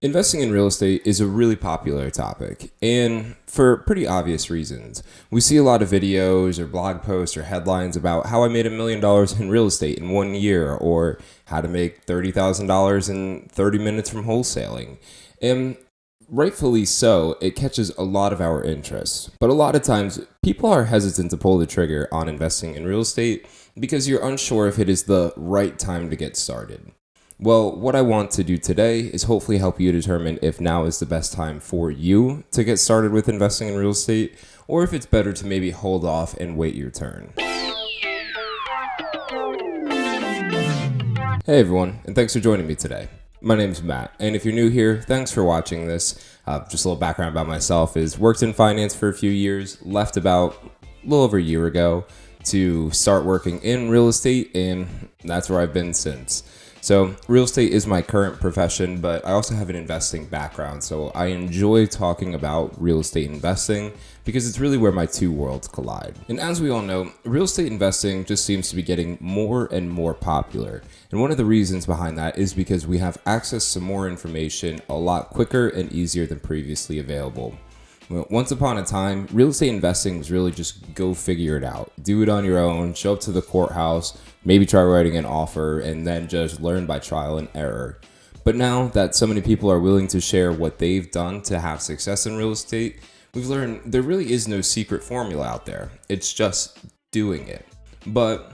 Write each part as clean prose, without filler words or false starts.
Investing in real estate is a really popular topic, and for pretty obvious reasons. We see a lot of videos or blog posts or headlines about how I made $1 million in real estate in 1 year, or how to make $30,000 in 30 minutes from wholesaling. And rightfully so, it catches a lot of our interest. But a lot of times, people are hesitant to pull the trigger on investing in real estate because you're unsure if it is the right time to get started. Well, what I want to do today is hopefully help you determine if now is the best time for you to get started with investing in real estate, or if it's better to maybe hold off and wait your turn. Hey everyone, and thanks for joining me today. My name's Matt, and if you're new here, thanks for watching this. Just a little background about myself is worked in finance for a few years, left about a little over a year ago to start working in real estate, and that's where I've been since. So real estate is my current profession, but I also have an investing background. So I enjoy talking about real estate investing because it's really where my two worlds collide. And as we all know, real estate investing just seems to be getting more and more popular. And one of the reasons behind that is because we have access to more information a lot quicker and easier than previously available. Once upon a time, real estate investing was really just go figure it out. Do it on your own, show up to the courthouse, maybe try writing an offer, and then just learn by trial and error. But now that so many people are willing to share what they've done to have success in real estate, we've learned there really is no secret formula out there. It's just doing it. But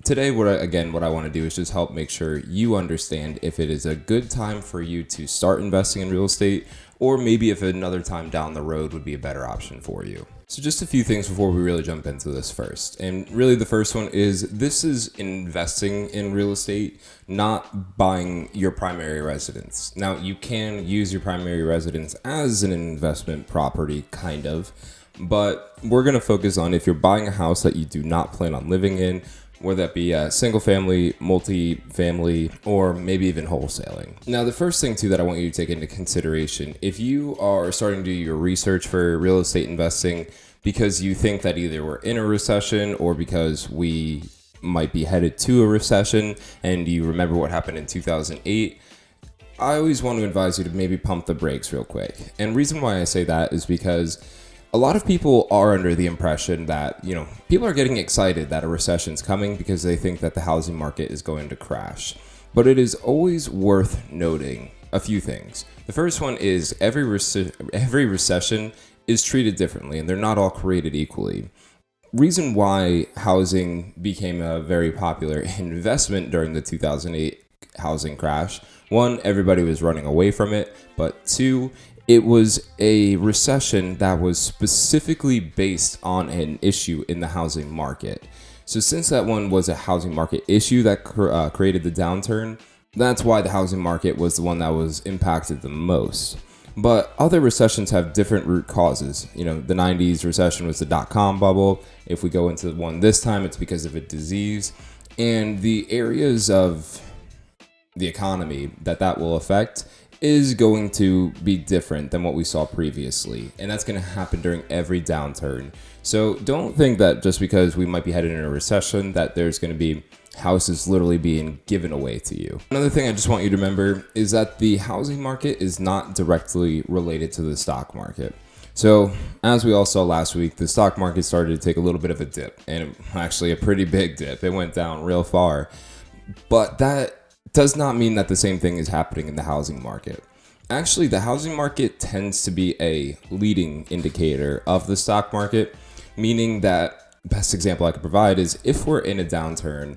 today, what I want to do is just help make sure you understand if it is a good time for you to start investing in real estate, or maybe if another time down the road would be a better option for you. So just a few things before we really jump into this first. And really the first one is this is investing in real estate, not buying your primary residence. Now you can use your primary residence as an investment property, kind of, but we're going to focus on if you're buying a house that you do not plan on living in, whether that be a single family, multi-family, or maybe even wholesaling. Now, the first thing too that I want you to take into consideration, if you are starting to do your research for real estate investing because you think that either we're in a recession or because we might be headed to a recession and you remember what happened in 2008, I always want to advise you to maybe pump the brakes real quick. And the reason why I say that is because a lot of people are under the impression that, people are getting excited that a recession's coming because they think that the housing market is going to crash. But it is always worth noting a few things. The first one is every recession is treated differently, and they're not all created equally. Reason why housing became a very popular investment during the 2008 housing crash: one, everybody was running away from it, but two, it was a recession that was specifically based on an issue in the housing market. So since that one was a housing market issue that created the downturn, that's why the housing market was the one that was impacted the most. But other recessions have different root causes. The 90s recession was the dot-com bubble. If we go into one this time, it's because of a disease. And the areas of the economy that will affect is going to be different than what we saw previously. And that's going to happen during every downturn. So don't think that just because we might be headed in a recession that there's going to be houses literally being given away to you. Another thing I just want you to remember is that the housing market is not directly related to the stock market. So as we all saw last week, the stock market started to take a little bit of a dip, and actually a pretty big dip. It went down real far. But that does not mean that the same thing is happening in the housing market. Actually, the housing market tends to be a leading indicator of the stock market, meaning that the best example I could provide is if we're in a downturn,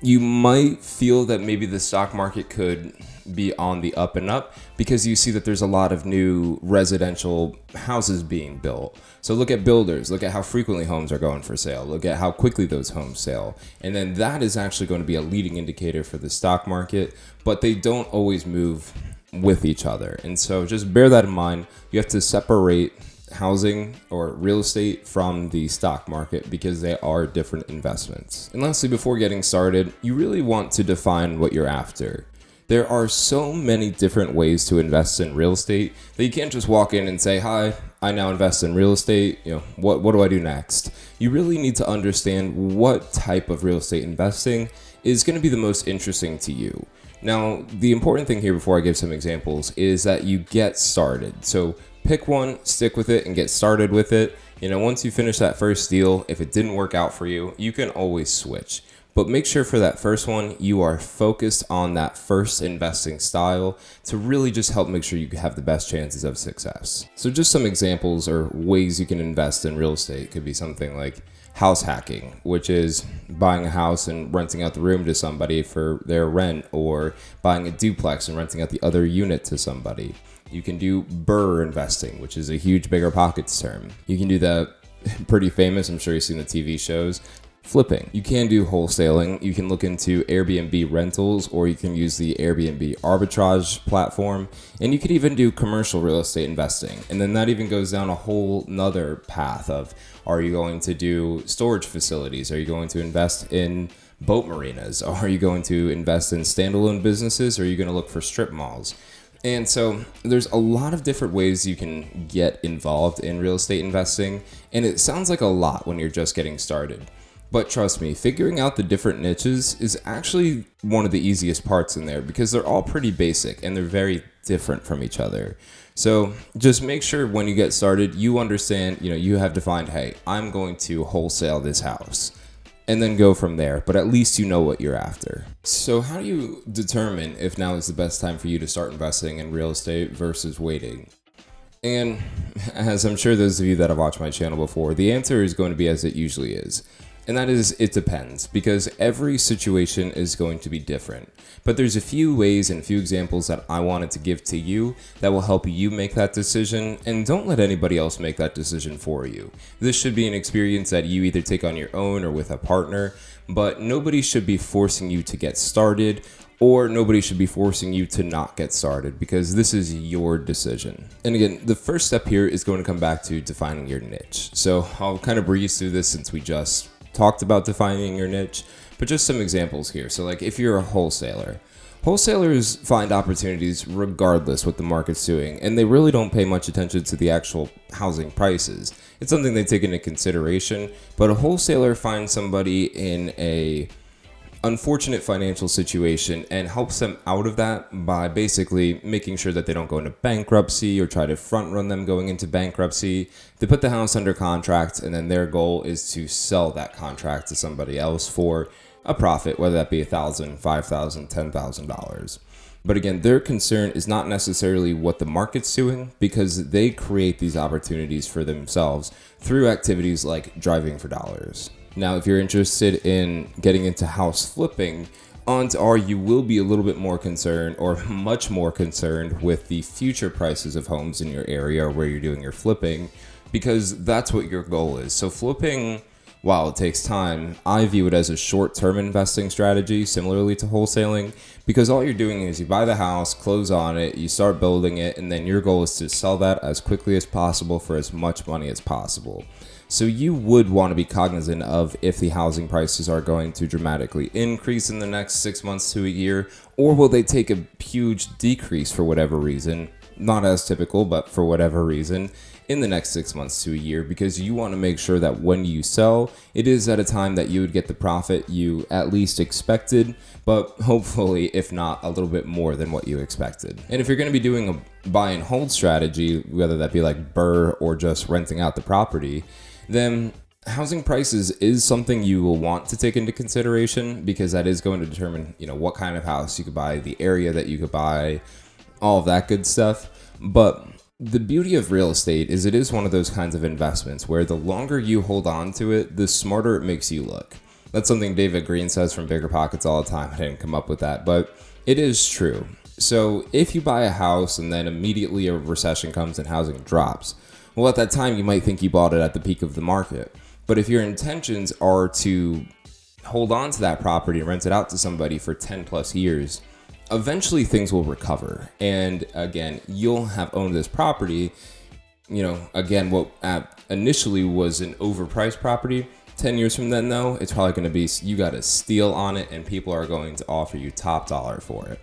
you might feel that maybe the stock market could be on the up and up because you see that there's a lot of new residential houses being built. So look at builders, look at how frequently homes are going for sale, look at how quickly those homes sell. And then that is actually going to be a leading indicator for the stock market, but they don't always move with each other. And so just bear that in mind. You have to separate housing or real estate from the stock market because they are different investments. And lastly, before getting started, you really want to define what you're after. There are so many different ways to invest in real estate that you can't just walk in and say, "Hi, I now invest in real estate. What do I do next? You really need to understand what type of real estate investing is going to be the most interesting to you. Now, the important thing here before I give some examples is that you get started. So pick one, stick with it, and get started with it. Once you finish that first deal, if it didn't work out for you, you can always switch. But make sure for that first one, you are focused on that first investing style to really just help make sure you have the best chances of success. So just some examples or ways you can invest in real estate could be something like house hacking, which is buying a house and renting out the room to somebody for their rent, or buying a duplex and renting out the other unit to somebody. You can do BRRRR investing, which is a huge bigger pockets term. You can do the pretty famous, I'm sure you've seen the TV shows, flipping. You can do wholesaling. You can look into Airbnb rentals, or you can use the Airbnb arbitrage platform, and you could even do commercial real estate investing. And then that even goes down a whole nother path of, are you going to do storage facilities? Are you going to invest in boat marinas? Are you going to invest in standalone businesses? Or are you going to look for strip malls? And so there's a lot of different ways you can get involved in real estate investing, and it sounds like a lot when you're just getting started. But trust me, figuring out the different niches is actually one of the easiest parts in there, because they're all pretty basic and they're very different from each other. So just make sure when you get started, you understand, you have defined, hey, I'm going to wholesale this house, and then go from there. But at least you know what you're after. So how do you determine if now is the best time for you to start investing in real estate versus waiting? And as I'm sure those of you that have watched my channel before, the answer is going to be as it usually is. And that is, it depends, because every situation is going to be different. But there's a few ways and a few examples that I wanted to give to you that will help you make that decision, and don't let anybody else make that decision for you. This should be an experience that you either take on your own or with a partner, but nobody should be forcing you to get started, or nobody should be forcing you to not get started, because this is your decision. And again, the first step here is going to come back to defining your niche. So I'll kind of breeze through this since we just talked about defining your niche, but just some examples here. So like if you're a wholesaler, wholesalers find opportunities regardless what the market's doing, and they really don't pay much attention to the actual housing prices. It's something they take into consideration, but a wholesaler finds somebody in a unfortunate financial situation and helps them out of that by basically making sure that they don't go into bankruptcy or try to front run them going into bankruptcy. They put the house under contract, and then their goal is to sell that contract to somebody else for a profit, whether that be $1,000, $5,000, $10,000. But again, their concern is not necessarily what the market's doing, because they create these opportunities for themselves through activities like driving for dollars. Now, if you're interested in getting into house flipping, odds are you will be a little bit more concerned, or much more concerned, with the future prices of homes in your area or where you're doing your flipping, because that's what your goal is. So flipping, while it takes time, I view it as a short-term investing strategy, similarly to wholesaling, because all you're doing is you buy the house, close on it, you start building it, and then your goal is to sell that as quickly as possible for as much money as possible. So you would want to be cognizant of if the housing prices are going to dramatically increase in the next 6 months to a year, or will they take a huge decrease for whatever reason, not as typical, but for whatever reason, in the next 6 months to a year, because you want to make sure that when you sell, it is at a time that you would get the profit you at least expected, but hopefully, if not, a little bit more than what you expected. And if you're going to be doing a buy and hold strategy, whether that be like BRRRR or just renting out the property, then housing prices is something you will want to take into consideration, because that is going to determine, what kind of house you could buy, the area that you could buy, all of that good stuff. But the beauty of real estate is it is one of those kinds of investments where the longer you hold on to it, the smarter it makes you look. That's something David Green says from Bigger Pockets all the time. I didn't come up with that, but it is true. So if you buy a house and then immediately a recession comes and housing drops, well, at that time, you might think you bought it at the peak of the market. But if your intentions are to hold on to that property and rent it out to somebody for 10 plus years, eventually things will recover. And again, you'll have owned this property, again, what initially was an overpriced property. 10 years from then, though, it's probably going to be, you got a steal on it, and people are going to offer you top dollar for it.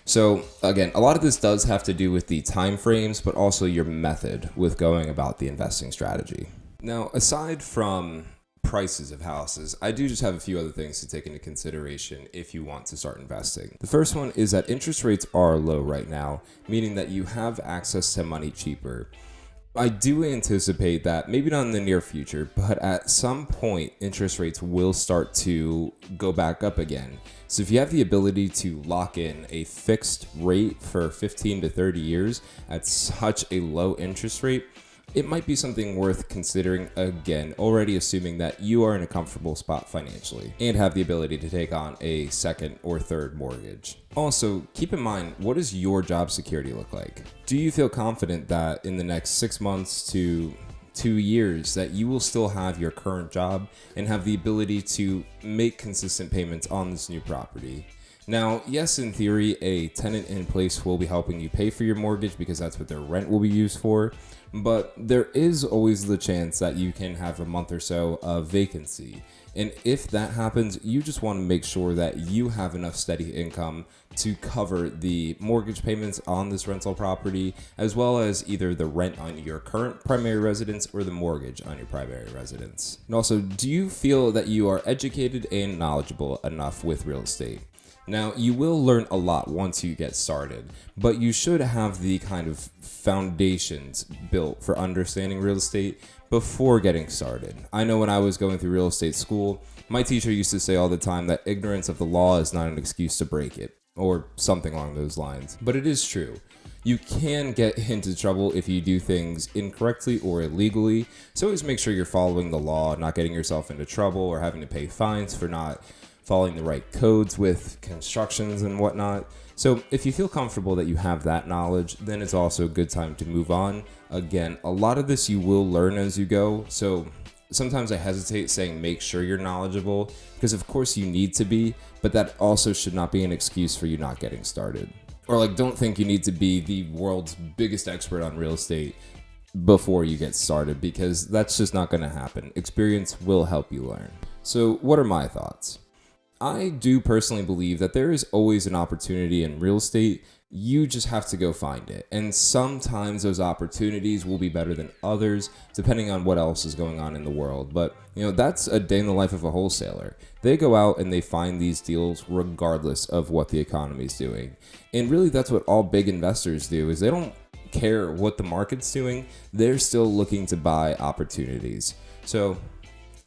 So again, a lot of this does have to do with the time frames, but also your method with going about the investing strategy. Now, aside from prices of houses, I do just have a few other things to take into consideration if you want to start investing. The first one is that interest rates are low right now, meaning that you have access to money cheaper. I do anticipate that, maybe not in the near future, but at some point, interest rates will start to go back up again. So if you have the ability to lock in a fixed rate for 15 to 30 years at such a low interest rate, it might be something worth considering, again, already assuming that you are in a comfortable spot financially and have the ability to take on a second or third mortgage. Also, keep in mind, what does your job security look like? Do you feel confident that in the next 6 months to 2 years that you will still have your current job and have the ability to make consistent payments on this new property? Now, yes, in theory, a tenant in place will be helping you pay for your mortgage because that's what their rent will be used for. But there is always the chance that you can have a month or so of vacancy. And if that happens, you just want to make sure that you have enough steady income to cover the mortgage payments on this rental property, as well as either the rent on your current primary residence or the mortgage on your primary residence. And also, do you feel that you are educated and knowledgeable enough with real estate? Now, you will learn a lot once you get started, but you should have the kind of foundations built for understanding real estate before getting started. I know when I was going through real estate school, my teacher used to say all the time that ignorance of the law is not an excuse to break it, or something along those lines. But it is true. You can get into trouble if you do things incorrectly or illegally, so always make sure you're following the law, not getting yourself into trouble or having to pay fines for not following the right codes with constructions and whatnot. So if you feel comfortable that you have that knowledge, then it's also a good time to move on. Again, a lot of this you will learn as you go. So sometimes I hesitate saying make sure you're knowledgeable, because of course you need to be, but that also should not be an excuse for you not getting started. Or don't think you need to be the world's biggest expert on real estate before you get started, because that's just not going to happen. Experience will help you learn. So what are my thoughts? I do personally believe that there is always an opportunity in real estate. You just have to go find it. And sometimes those opportunities will be better than others, depending on what else is going on in the world. But, that's a day in the life of a wholesaler. They go out and they find these deals regardless of what the economy is doing. And really, that's what all big investors do, is they don't care what the market's doing. They're still looking to buy opportunities. So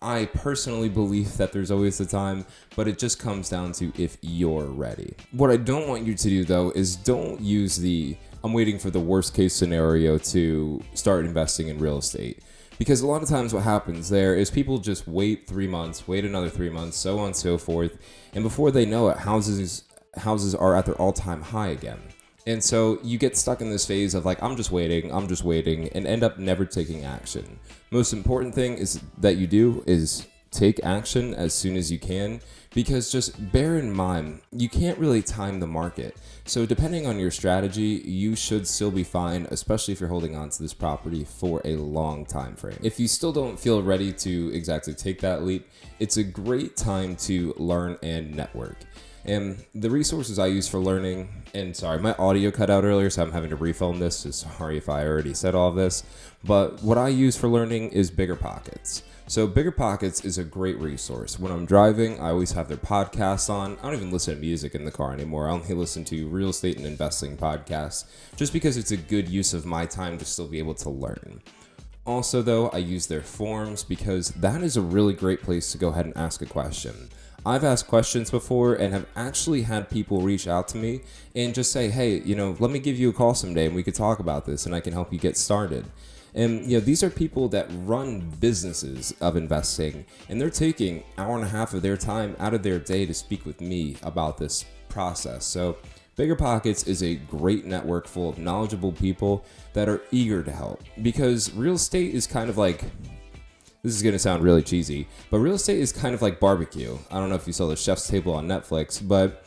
I personally believe that there's always the time, but it just comes down to if you're ready. What I don't want you to do, though, is don't use I'm waiting for the worst case scenario to start investing in real estate. Because a lot of times what happens there is people just wait 3 months, wait another 3 months, so on and so forth. And before they know it, houses are at their all-time high again. And so you get stuck in this phase of I'm just waiting, and end up never taking action. Most important thing is that you do is take action as soon as you can, because just bear in mind, you can't really time the market. So depending on your strategy, you should still be fine, especially if you're holding on to this property for a long time frame. If you still don't feel ready to exactly take that leap, it's a great time to learn and network. And the resources I use for learning, and sorry, my audio cut out earlier, so I'm having to refilm this, so sorry if I already said all of this, but what I use for learning is Bigger Pockets. So Bigger Pockets is a great resource. When I'm driving, I always have their podcasts on. I don't even listen to music in the car anymore. I only listen to real estate and investing podcasts, just because it's a good use of my time to still be able to learn. Also, though, I use their forums because that is a really great place to go ahead and ask a question. I've asked questions before and have actually had people reach out to me and just say, hey, let me give you a call someday and we could talk about this and I can help you get started. And, these are people that run businesses of investing, and they're taking an hour and a half of their time out of their day to speak with me about this process. So Bigger Pockets is a great network full of knowledgeable people that are eager to help, because real estate is kind of this is going to sound really cheesy, but real estate is kind of like barbecue. I don't know if you saw The Chef's Table on Netflix, but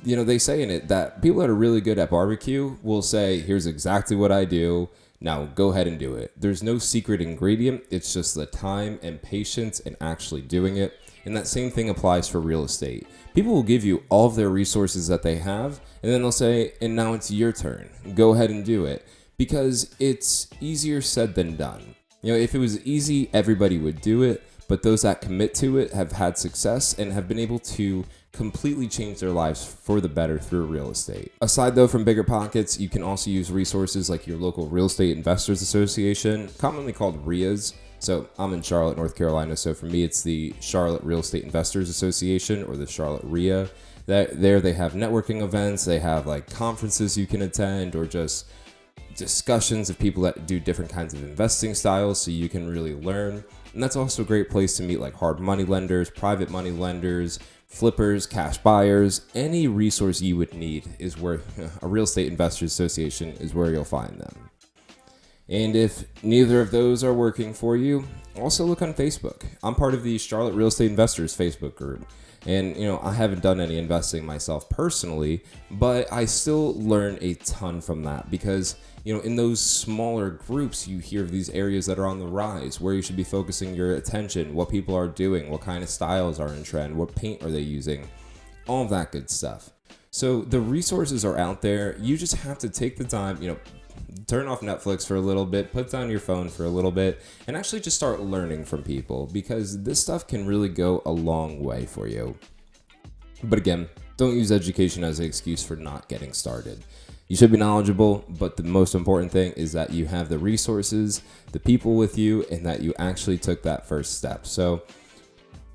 they say in it that people that are really good at barbecue will say, here's exactly what I do. Now go ahead and do it. There's no secret ingredient. It's just the time and patience and actually doing it. And that same thing applies for real estate. People will give you all of their resources that they have, and then they'll say, and now it's your turn. Go ahead and do it. Because it's easier said than done. If it was easy, everybody would do it, but those that commit to it have had success and have been able to completely change their lives for the better through real estate. Aside though from bigger pockets, you can also use resources like your local Real Estate Investors Association, commonly called RIAs. So I'm in Charlotte, North Carolina, so for me it's the Charlotte Real Estate Investors Association, or the Charlotte RIA. There they have networking events, they have like conferences you can attend, or just discussions of people that do different kinds of investing styles, so you can really learn. And that's also a great place to meet like hard money lenders, private money lenders, flippers, cash buyers. Any resource you would need is where a Real Estate Investors Association is where you'll find them. And if neither of those are working for you, also look on Facebook. I'm part of the Charlotte Real Estate Investors Facebook group. And, I haven't done any investing myself personally, but I still learn a ton from that because, in those smaller groups, you hear of these areas that are on the rise, where you should be focusing your attention, what people are doing, what kind of styles are in trend, what paint are they using, all of that good stuff. So the resources are out there. You just have to take the time, turn off Netflix for a little bit, put down your phone for a little bit, and actually just start learning from people, because this stuff can really go a long way for you. But again, don't use education as an excuse for not getting started. You should be knowledgeable, but the most important thing is that you have the resources, the people with you, and that you actually took that first step. So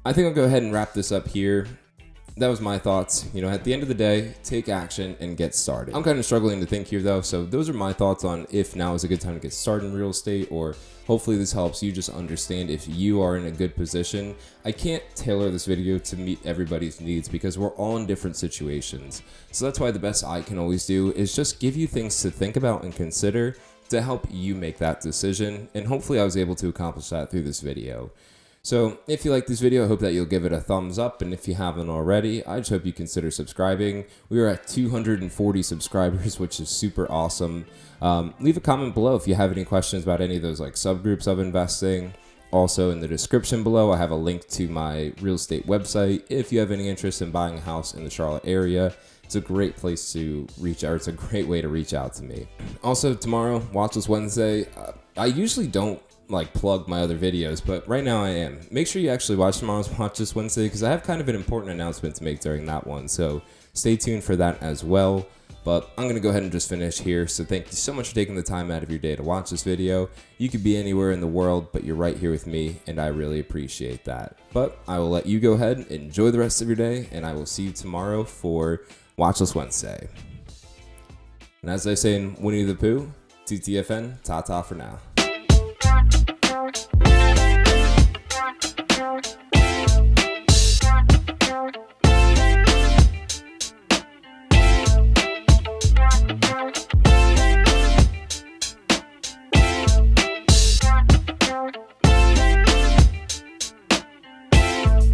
I think I'll go ahead and wrap this up here. That was my thoughts. At the end of the day, take action and get started. I'm kind of struggling to think here though, so those are my thoughts on if now is a good time to get started in real estate, or hopefully this helps you just understand if you are in a good position. I can't tailor this video to meet everybody's needs because we're all in different situations. So that's why the best I can always do is just give you things to think about and consider to help you make that decision. And hopefully I was able to accomplish that through this video. So if you like this video, I hope that you'll give it a thumbs up. And if you haven't already, I just hope you consider subscribing. We are at 240 subscribers, which is super awesome. Leave a comment below if you have any questions about any of those like subgroups of investing. Also in the description below, I have a link to my real estate website. If you have any interest in buying a house in the Charlotte area, it's a great place to reach out. It's a great way to reach out to me. Also tomorrow, Watch This Wednesday. I usually don't plug my other videos, but right now I am. Make sure you actually watch tomorrow's Watch This Wednesday, because I have kind of an important announcement to make during that one, so stay tuned for that as well. But I'm gonna go ahead and just finish here. So thank you so much for taking the time out of your day to watch this video. You could be anywhere in the world, but you're right here with me, and I really appreciate that. But I will let you go ahead and enjoy the rest of your day, and I will see you tomorrow for Watch This Wednesday. And as I say in Winnie the Pooh, TTFN, ta-ta for now.